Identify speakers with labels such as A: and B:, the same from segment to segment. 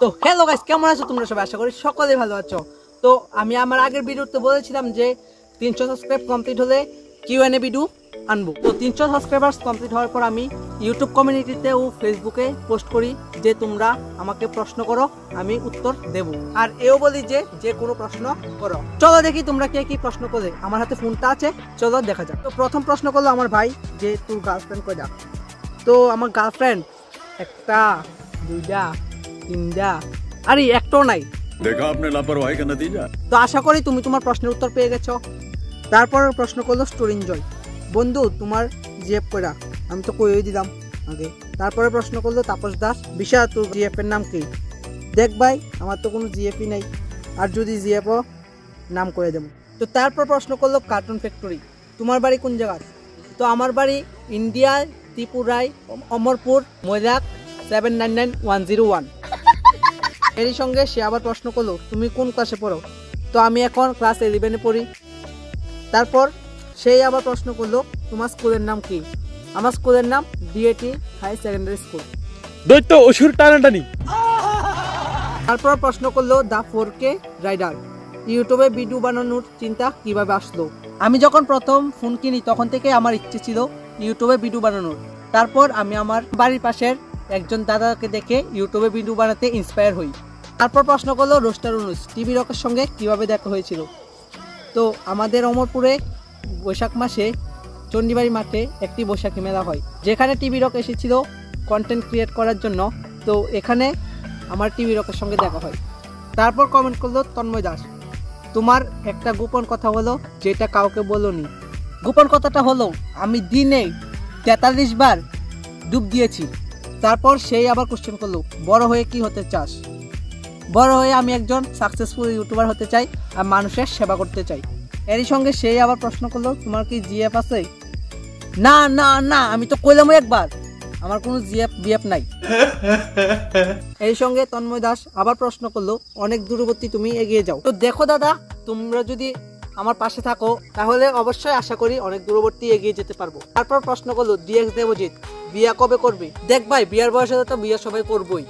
A: তো hello guys, কেমন আছো তোমরা সবাই? আশা করি সকলেই ভালো আছো। তো আমি আমার আগের ভিডিওতে বলেছিলাম যে 300 সাবস্ক্রাইব কমপ্লিট হলে কিউএনএ ভিডিও আনবো। তো 300 সাবস্ক্রাইবার্স কমপ্লিট হওয়ার পর আমি ইউটিউব কমিউনিটিতে ও ফেসবুকে পোস্ট করি যে তোমরা আমাকে প্রশ্ন করো, আমি উত্তর দেব। আর এও বলি যে যে কোনো প্রশ্ন করো। চলো দেখি তোমরা কে কি প্রশ্ন করলে। আমার হাতে ফোনটা আছে, চলো দেখা যাক। তো প্রথম প্রশ্ন করলো আমার ভাই যে তোর গার্লফ্রেন্ড কয়টা? তো আমার গার্লফ্রেন্ড একটা, দুইটা, তিনটা, আরে একটাও নাই।
B: देखा आपने लापरवाही का नतीजा।
A: তো আশা করি তুমি তোমার প্রশ্নের উত্তর পেয়ে গেছো। তারপর প্রশ্ন করলো স্টোরিন জয়, বন্ধু তোমার জিএফ কয়টা? আমি তো কইই দিলাম আগে। তারপরে প্রশ্ন করলো তাপস দাস, বিশা তোর জিএফ এর নাম কি? দেখ ভাই, আমার তো কোনো জিএফই নাই, আর যদি জিএফও নাম করে দেবো। তো তারপর প্রশ্ন করলো কার্টুন ফ্যাক্টরি, তোমার বাড়ি কোন জায়গায়? তো আমার বাড়ি ইন্ডিয়ায়, ত্রিপুরায়, অমরপুর, মৈরাক 799101। এরই সঙ্গে সে আবার প্রশ্ন করলো তুমি কোন ক্লাসে পড়ো? তো আমি এখন ক্লাস 11-এ পড়ি। তারপর সেই আবার প্রশ্ন করলো তোমার স্কুলের নাম কি? আমার স্কুলের নাম ডিএটি হাই সেকেন্ডারি স্কুল।
C: দৈত্য অসুর টানাটানি।
A: তারপর প্রশ্ন করলো দা 4K রাইডার, ইউটিউবে ভিডিও বানানোর চিন্তা কিভাবে আসলো? আমি যখন প্রথম ফোন কিনি তখন থেকে আমার ইচ্ছে ছিল ইউটিউবে ভিডিও বানানোর। তারপর আমি আমার বাড়ির পাশের একজন দাদাকে দেখে ইউটিউবে ভিডিও বানাতে ইন্সপায়ার হই। তারপর প্রশ্ন করলো রোস্টার অনুজ, টিভি রকের সঙ্গে কিভাবে দেখা হয়েছিল? তো আমাদের অমরপুরে বৈশাখ মাসে চণ্ডীবাড়ি মাঠে একটি বৈশাখী মেলা হয়, যেখানে টিভি রক এসেছিল কন্টেন্ট ক্রিয়েট করার জন্য। তো এখানে আমার টিভি রকের সঙ্গে দেখা হয়। তারপর কমেন্ট করলো তন্ময় দাস, তোমার একটা গোপন কথা হলো যেটা কাউকে বলোনি। গোপন কথাটা হলো আমি দিনে 43 বার ডুব দিয়েছি। তারপর সেই আবার কোশ্চেন করলো বড় হয়ে কি হতে চাস? বড় হয়ে আমি একজন সাকসেসফুল ইউটিউবার হতে চাই আর মানুষের সেবা করতে চাই। এরই সঙ্গে সেই আবার প্রশ্ন করলো তোমার কি জিএফ আছে? না না না, আমি তো কইলাম একবার আমার কোনো জিএফ বিএফ নাই। এই সঙ্গে তন্ময় দাস আবার প্রশ্ন করলো অনেক দূরবর্তী তুমি এগিয়ে যাও। তো দেখো দাদা, তোমরা যদি আমার পাশে থাকো তাহলে অবশ্যই আশা করি অনেক দূরবর্তী এগিয়ে যেতে পারবো। তারপর প্রশ্ন করলো ডিএক্স দেবজিৎ, বিয়া কবে করবে? দেখ ভাই, বিয়ার বয়সে তো বিয়া সবাই করবই।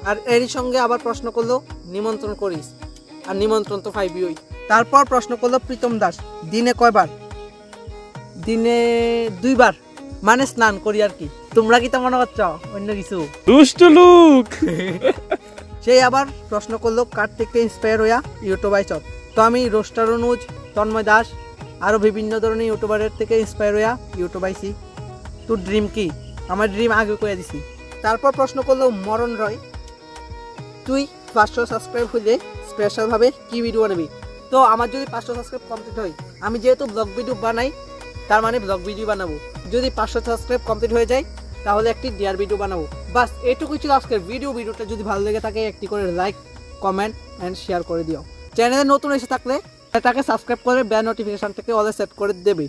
A: আর এরই সঙ্গে আবার প্রশ্ন করলো নিমন্ত্রণ করিস, আর নিমন্ত্রণ তো পাইবিই। তারপর প্রশ্ন করলো প্রীতম দাস, দিনে কয়বার? দিনে 2 বার, মানে স্নান করি আর কি। তোমরা কি তা মনে করছো অন্য কিছু?
C: দুষ্ট লোক।
A: সেই আবার প্রশ্ন করলো কার থেকে ইন্সপায়ার হইয়া ইউটিউব আইছ? তো আমি রোস্টার অনুজ, তন্ময় দাস আরো বিভিন্ন ধরনের ইউটিউবারের থেকে ইন্সপায়ার হইয়া ইউটিউব আইছি। তোর ড্রিম কি? আমার ড্রিম আগে কইয়া দিছি। তারপর প্রশ্ন করলো মরণ রয়, তুই 500 সাবস্ক্রাইব হইলে স্পেশাল ভাবে কি ভিডিও বানাবি? তো আমার যদি 500 সাবস্ক্রাইব কমপ্লিট হয়, আমি যেহেতু ব্লগ ভিডিও বানাই তার মানে ব্লগ ভিডিও বানাবো। যদি 500 সাবস্ক্রাইব কমপ্লিট হয়ে যায় তাহলে একটি ডিয়ার ভিডিও বানাবো। বাস এটুকুই ছিল আজকের ভিডিওটা যদি ভালো লেগে থাকে একটি করে লাইক, কমেন্ট এন্ড শেয়ার করে দিও। চ্যানেলে নতুন এসে থাকলে এটাকে সাবস্ক্রাইব করে বেল নোটিফিকেশনটাকে অলে সেট করে দেবে।